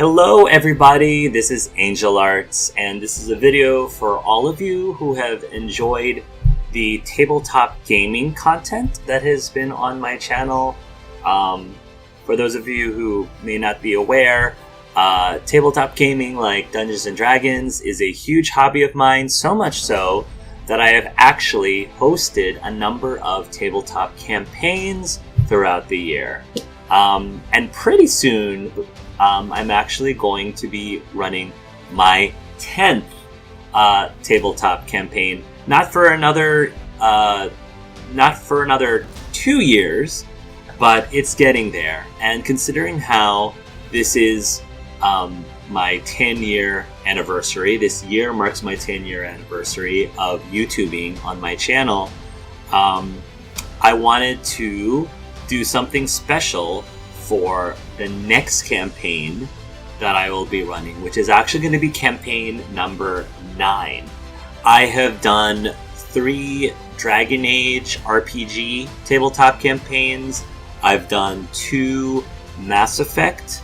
Hello everybody, this is Angel Arts, and this is a video for all of you who have enjoyed the tabletop gaming content that has been on my channel. For those of you who may not be aware, tabletop gaming like Dungeons & Dragons is a huge hobby of mine, so much so that I have actually hosted a number of tabletop campaigns throughout the year. And pretty soon, I'm actually going to be running my 10th tabletop campaign. Not for another 2 years, but it's getting there. And considering how this is my 10-year anniversary, this year marks my 10-year anniversary of YouTubing on my channel, I wanted to do something special for the next campaign that I will be running, which is actually going to be campaign number 9. I have done 3 Dragon Age RPG tabletop campaigns. I've done 2 Mass Effect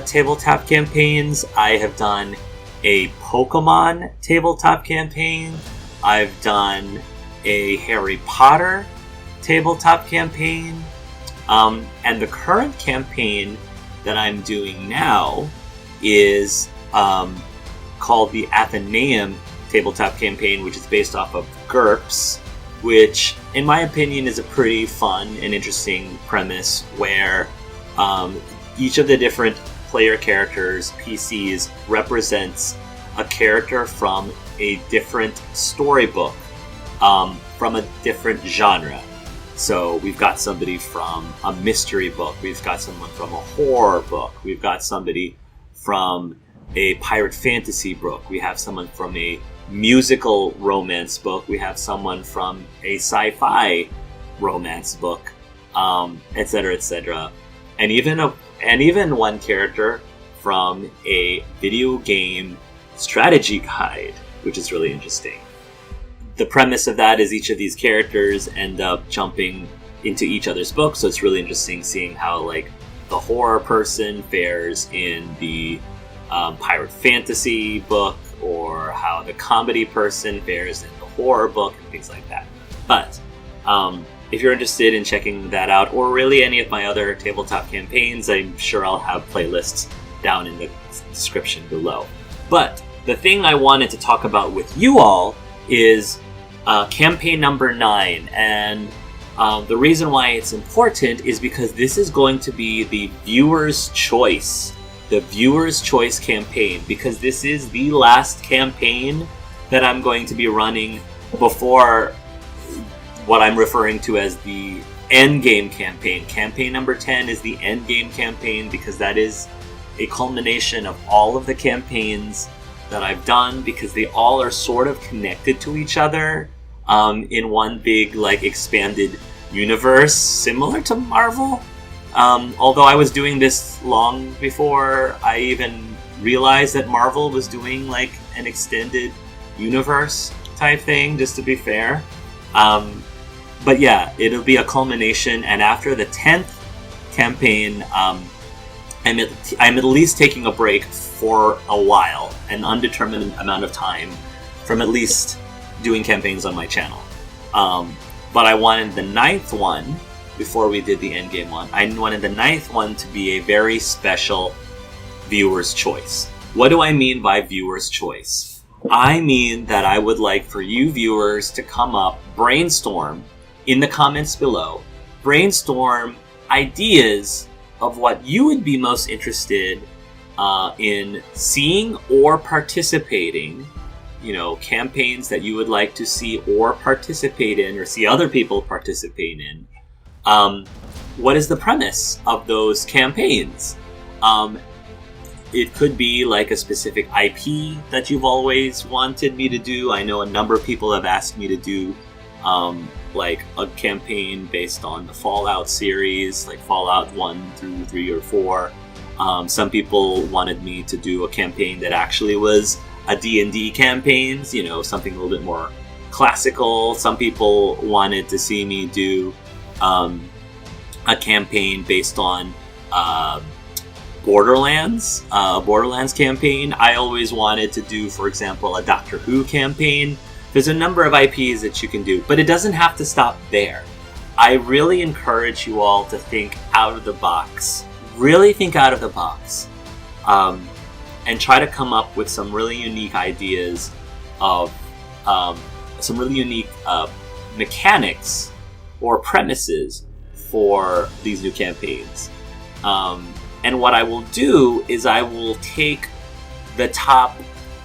tabletop campaigns. I have done a Pokemon tabletop campaign. I've done a Harry Potter tabletop campaign. And the current campaign that I'm doing now is called the Athenaeum tabletop campaign, which is based off of GURPS, which, in my opinion, is a pretty fun and interesting premise where each of the different player characters, PCs, represents a character from a different storybook, from a different genre. So we've got somebody from a mystery book, we've got someone from a horror book, we've got somebody from a pirate fantasy book, we have someone from a musical romance book, we have someone from a sci-fi romance book, etc., etc. And even one character from a video game strategy guide, which is really interesting. The premise of that is each of these characters end up jumping into each other's books, so it's really interesting seeing how like the horror person fares in the pirate fantasy book, or how the comedy person fares in the horror book, and things like that. But if you're interested in checking that out, or really any of my other tabletop campaigns, I'm sure I'll have playlists down in the description below. But the thing I wanted to talk about with you all is campaign number 9, and the reason why it's important is because this is going to be the viewer's choice campaign, because this is the last campaign that I'm going to be running before what I'm referring to as the endgame campaign. Campaign number 10 is the endgame campaign because that is a culmination of all of the campaigns that I've done, because they all are sort of connected to each other in one big like expanded universe, similar to Marvel. Although I was doing this long before I even realized that Marvel was doing like an extended universe type thing, just to be fair. But yeah, it'll be a culmination, and after the 10th campaign, I'm at least taking a break for a while, an undetermined amount of time, from at least doing campaigns on my channel. But I wanted the 9th one, before we did the endgame one, I wanted the 9th one to be a very special viewer's choice. What do I mean by viewer's choice? I mean that I would like for you viewers to come up, brainstorm in the comments below, brainstorm ideas of what you would be most interested in seeing or participating, campaigns that you would like to see or participate in, or see other people participate in. What is the premise of those campaigns? It could be like a specific IP that you've always wanted me to do. I know a number of people have asked me to do like a campaign based on the Fallout series, like Fallout 1 through 3 or 4. Some people wanted me to do a campaign that actually was a D&D campaign, something a little bit more classical. Some people wanted to see me do a campaign based on Borderlands, Borderlands campaign. I always wanted to do, for example, a Doctor Who campaign. There's a number of IPs that you can do, but it doesn't have to stop there. I really encourage you all to think out of the box. Really think out of the box. And try to come up with some really unique ideas of some really unique mechanics or premises for these new campaigns. And what I will do is I will take the top,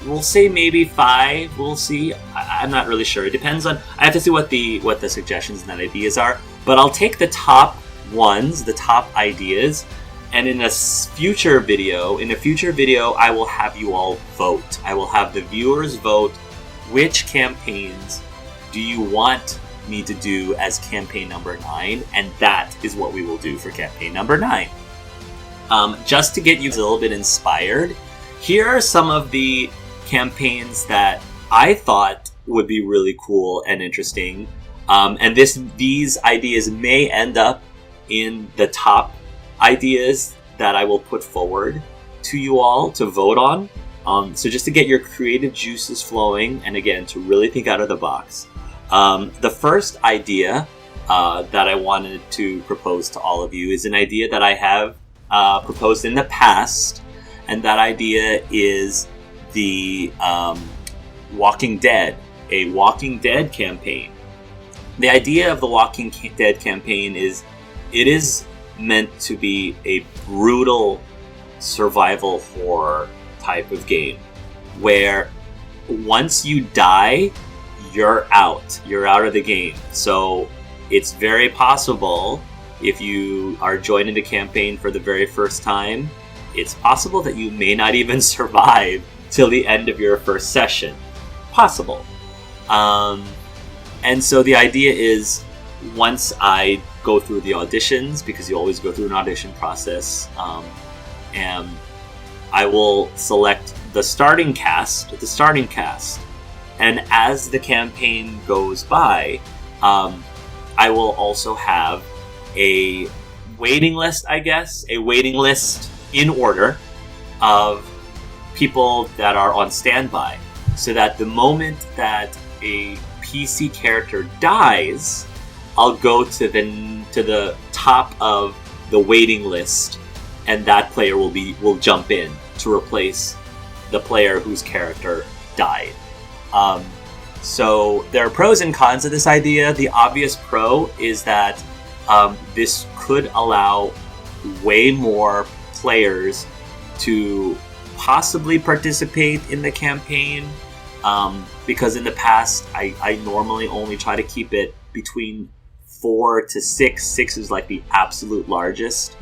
we'll say maybe 5, we'll see. I'm not really sure. It depends on, I have to see what the suggestions and ideas are. But I'll take the top ones, the top ideas, and in a future video, I will have you all vote. I will have the viewers vote which campaigns do you want me to do as campaign number 9, and that is what we will do for campaign number 9. Just to get you a little bit inspired, here are some of the campaigns that I thought would be really cool and interesting. And these ideas may end up in the top ideas that I will put forward to you all to vote on. So just to get your creative juices flowing, and again, to really think out of the box. The first idea that I wanted to propose to all of you is an idea that I have proposed in the past, and that idea is the Walking Dead, a Walking Dead campaign. The idea of the Walking Dead campaign is it is meant to be a brutal survival horror type of game where once you die, you're out of the game. So it's very possible, if you are joining the campaign for the very first time, it's possible that you may not even survive till the end of your first session. Possible. And so the idea is, once I go through the auditions, because you always go through an audition process, and I will select the starting cast, and as the campaign goes by, I will also have a waiting list, a waiting list in order of people that are on standby, so that the moment that a PC character dies, I'll go to the top of the waiting list, and that player will jump in to replace the player whose character died. So there are pros and cons of this idea. The obvious pro is that this could allow way more players to possibly participate in the campaign, because in the past I normally only try to keep it between 4 to 6. 6 is like the absolute largest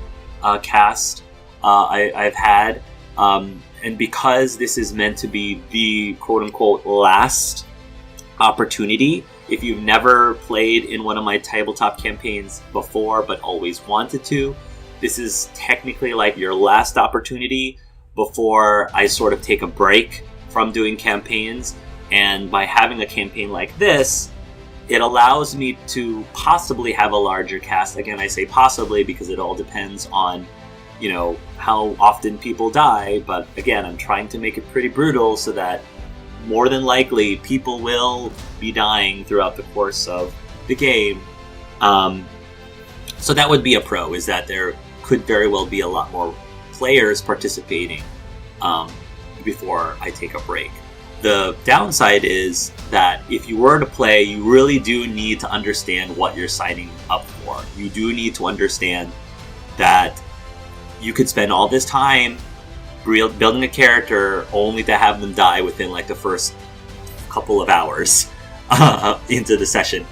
cast I've had, and because this is meant to be the quote-unquote last opportunity, if you've never played in one of my tabletop campaigns before but always wanted to, this is technically like your last opportunity before I sort of take a break from doing campaigns. And by having a campaign like this, it allows me to possibly have a larger cast. Again, I say possibly because it all depends on, how often people die. But again, I'm trying to make it pretty brutal so that more than likely people will be dying throughout the course of the game. So that would be a pro, is that there could very well be a lot more players participating before I take a break. The downside is that if you were to play, you really do need to understand what you're signing up for. You do need to understand that you could spend all this time building a character only to have them die within like the first couple of hours into the session.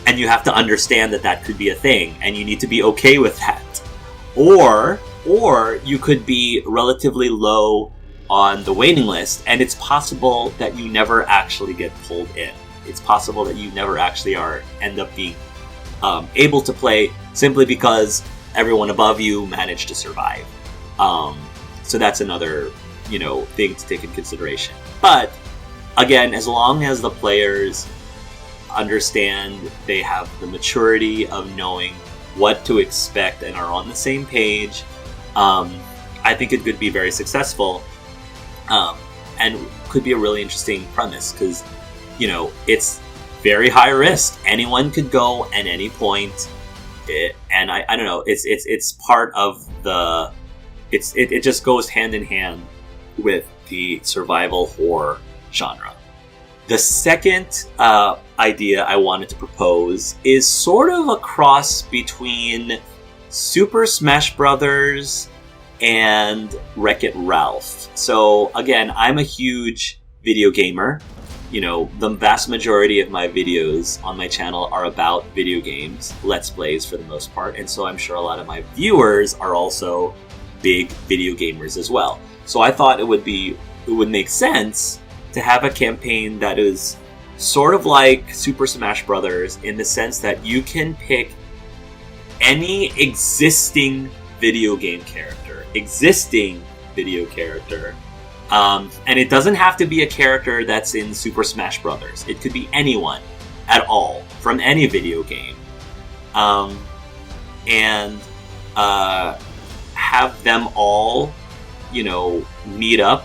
And you have to understand that could be a thing, and you need to be okay with that. Or you could be relatively low on the waiting list, and it's possible that you never actually get pulled in. It's possible that you never actually end up being able to play simply because everyone above you managed to survive. So that's another, thing to take in consideration. But again, as long as the players understand, they have the maturity of knowing what to expect and are on the same page, I I think it could be very successful, and could be a really interesting premise because, it's very high risk. Anyone could go at any point, and I don't know. It's part of the. It just goes hand in hand with the survival horror genre. The second idea I wanted to propose is sort of a cross between Super Smash Brothers and Wreck-It Ralph. So again, I'm a huge video gamer. The vast majority of my videos on my channel are about video games, Let's Plays for the most part, and so I'm sure a lot of my viewers are also big video gamers as well. So I thought it would make sense to have a campaign that is sort of like Super Smash Brothers in the sense that you can pick any existing video character, and it doesn't have to be a character that's in Super Smash Brothers. It could be anyone at all from any video game, and have them all, meet up.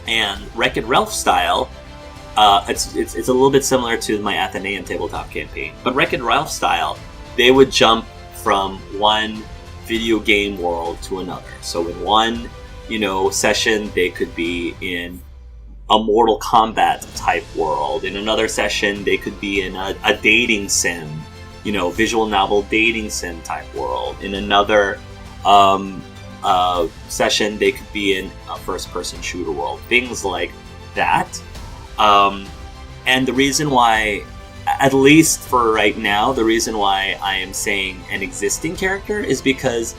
And Wreck-It Ralph style, it's a little bit similar to my Athenaeum tabletop campaign, but Wreck-It Ralph style, they would jump from one video game world to another. So in one, session, they could be in a Mortal Kombat type world. In another session, they could be in a dating sim, visual novel dating sim type world. In another session, they could be in a first-person shooter world. Things like that. And the reason why, at least for right now, the reason why I am saying an existing character is because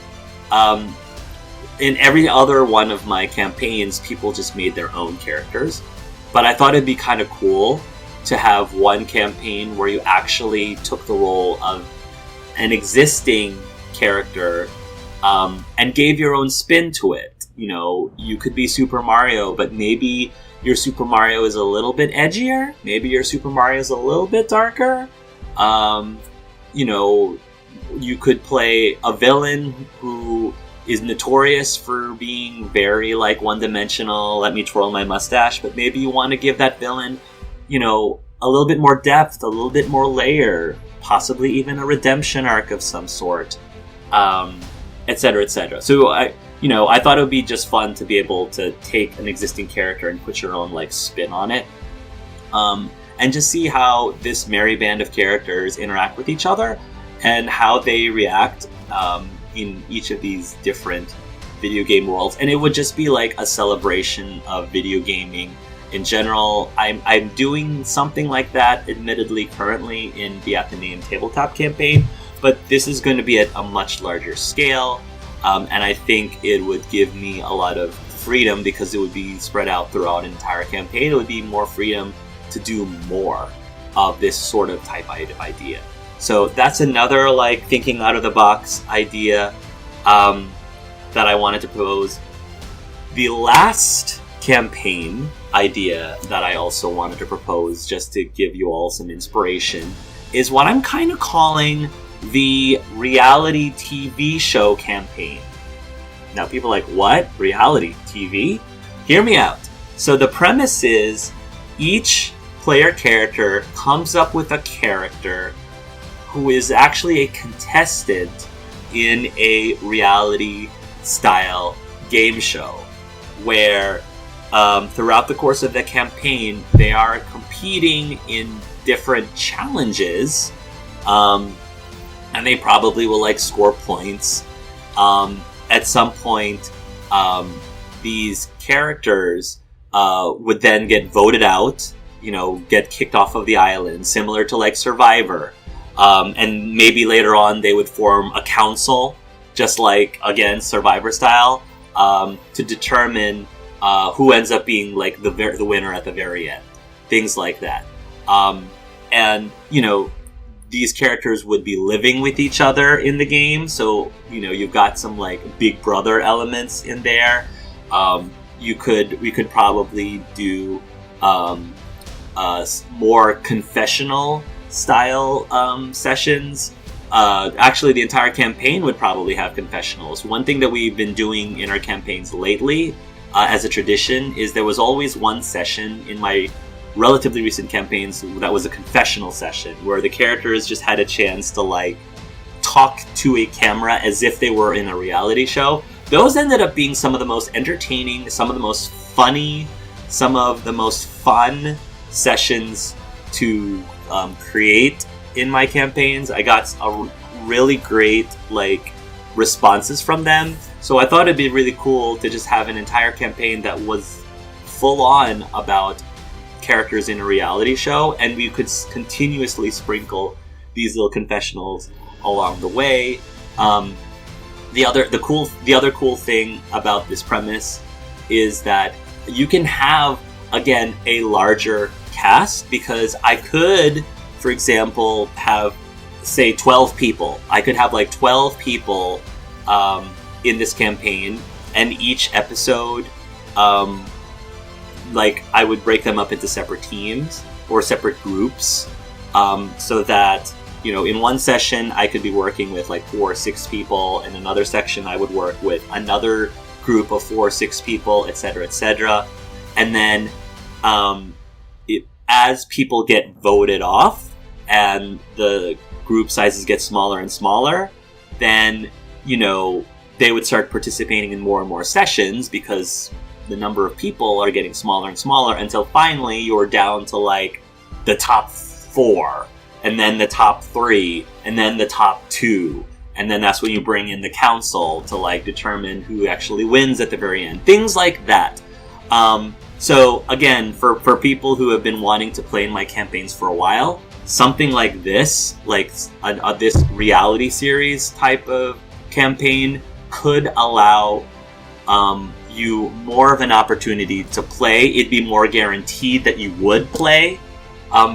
in every other one of my campaigns, people just made their own characters. But I thought it'd be kind of cool to have one campaign where you actually took the role of an existing character and gave your own spin to it. You could be Super Mario, but maybe your Super Mario is a little bit edgier. Maybe your Super Mario is a little bit darker. You could play a villain who is notorious for being very one-dimensional, let me twirl my mustache, but maybe you want to give that villain, a little bit more depth, a little bit more layer, possibly even a redemption arc of some sort, etc., etc. So I thought it would be just fun to be able to take an existing character and put your own spin on it, and just see how this merry band of characters interact with each other and how they react in each of these different video game worlds. And it would just be a celebration of video gaming in general. I'm doing something like that, admittedly, currently in the Athenaeum tabletop campaign, but this is going to be at a much larger scale, and I think it would give me a lot of freedom because it would be spread out throughout an entire campaign. It would be more freedom to do more of this sort of type idea. So that's another thinking out of the box idea that I wanted to propose. The last campaign idea that I also wanted to propose, just to give you all some inspiration, is what I'm kind of calling the reality TV show campaign. Now people are like, what? Reality TV? Hear me out. So the premise is each player character comes up with a character who is actually a contestant in a reality style game show where throughout the course of the campaign they are competing in different challenges, and they probably will score points. At some point these characters would then get voted out, get kicked off of the island, similar to Survivor. And maybe later on they would form a council, just again, Survivor style, to determine who ends up being the winner at the very end. Things like that. And, these characters would be living with each other in the game. So, you've got some Big Brother elements in there. We could probably do more confessional style sessions Actually, the entire campaign would probably have confessionals. One thing that we've been doing in our campaigns lately, as a tradition, is there was always one session in my relatively recent campaigns that was a confessional session, where the characters just had a chance to, like, talk to a camera as if they were in a reality show. Those ended up being some of the most entertaining, some of the most funny, some of the most fun sessions to create in my campaigns. I got a really great, like, responses from them. So I thought it'd be really cool to just have an entire campaign that was full on about characters in a reality show, and we could continuously sprinkle these little confessionals along the way. The other cool thing about this premise is that you can have, again, a larger cast, because I could, for example, have, say, 12 people. I could have, like, 12 people in this campaign, and each episode, like, I would break them up into separate teams or separate groups, so that, you know, in one session I could be working with, like, 4 or 6 people, and another section I would work with another group of 4 or 6 people, etc., etc. And then, as people get voted off and the group sizes get smaller and smaller, then, you know, they would start participating in more and more sessions, because the number of people are getting smaller and smaller, until finally you're down to, like, the top 4, and then the top 3, and then the top 2, and then that's when you bring in the council to, like, determine who actually wins at the very end. Things like that. So again, for people who have been wanting to play in my campaigns for a while, something like this, like this reality series type of campaign, could allow you more of an opportunity to play. It'd be more guaranteed that you would play,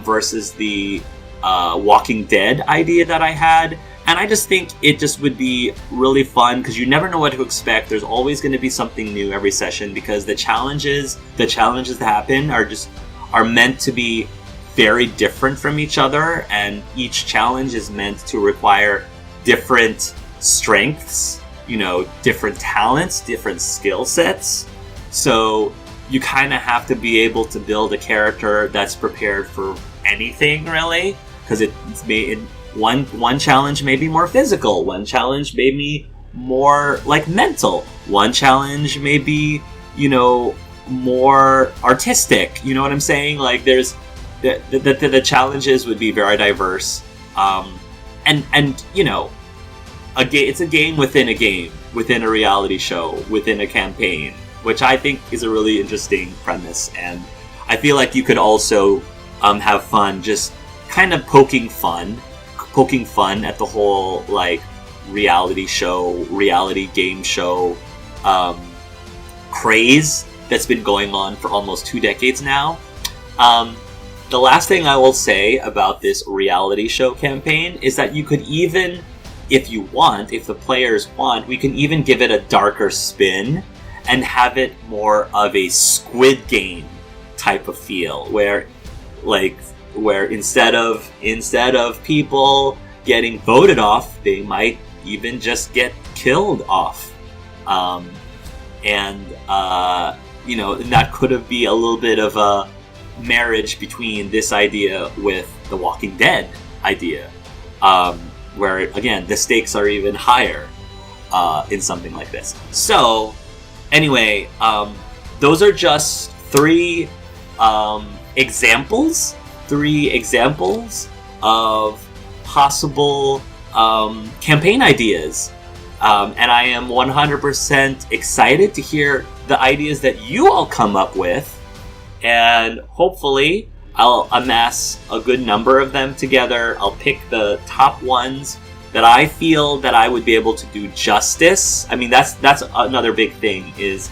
versus the Walking Dead idea that I had. And I just think it just would be really fun, because you never know what to expect. There's always going to be something new every session, because the challenges that happen are meant to be very different from each other, and each challenge is meant to require different strengths, you know, different talents, different skill sets. So you kind of have to be able to build a character that's prepared for anything, really, because one challenge may be more physical, one challenge may be more, like, mental, one challenge may be, you know, more artistic. You know what I'm saying? Like, there's the challenges would be very diverse, and you know, it's a game within a reality show, within a campaign, which I think is a really interesting premise. And I feel like you could also have fun just kind of poking fun at the whole, like, reality game show craze that's been going on for almost 2 decades now. The last thing I will say about this reality show campaign is that you could even, if the players want, we can even give it a darker spin and have it more of a Squid Game type of feel, where instead of people getting voted off, they might even just get killed off. You know, and that could be a little bit of a marriage between this idea with the Walking Dead idea, where, again, the stakes are even higher in something like this. So, anyway, those are just 3 examples of possible campaign ideas. And I am 100% excited to hear the ideas that you all come up with, and hopefully I'll amass a good number of them together. I'll pick the top ones that I feel that I would be able to do justice. I mean, that's another big thing, is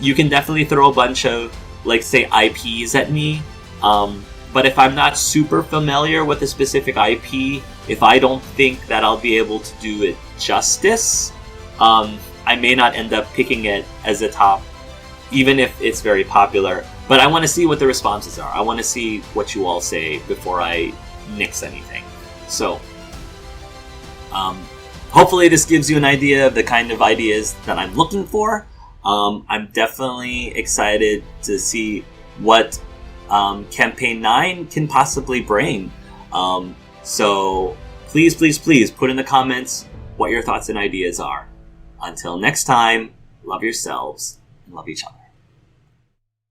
you can definitely throw a bunch of, like, say, IPs at me, but if I'm not super familiar with a specific IP, if I don't think that I'll be able to do it justice, I may not end up picking it as a top, even if it's very popular. But I want to see what the responses are. I want to see what you all say before I nix anything. So, Hopefully this gives you an idea of the kind of ideas that I'm looking for. I'm definitely excited to see what Campaign 9 can possibly bring. So please put in the comments what your thoughts and ideas are. Until next time, love yourselves and love each other.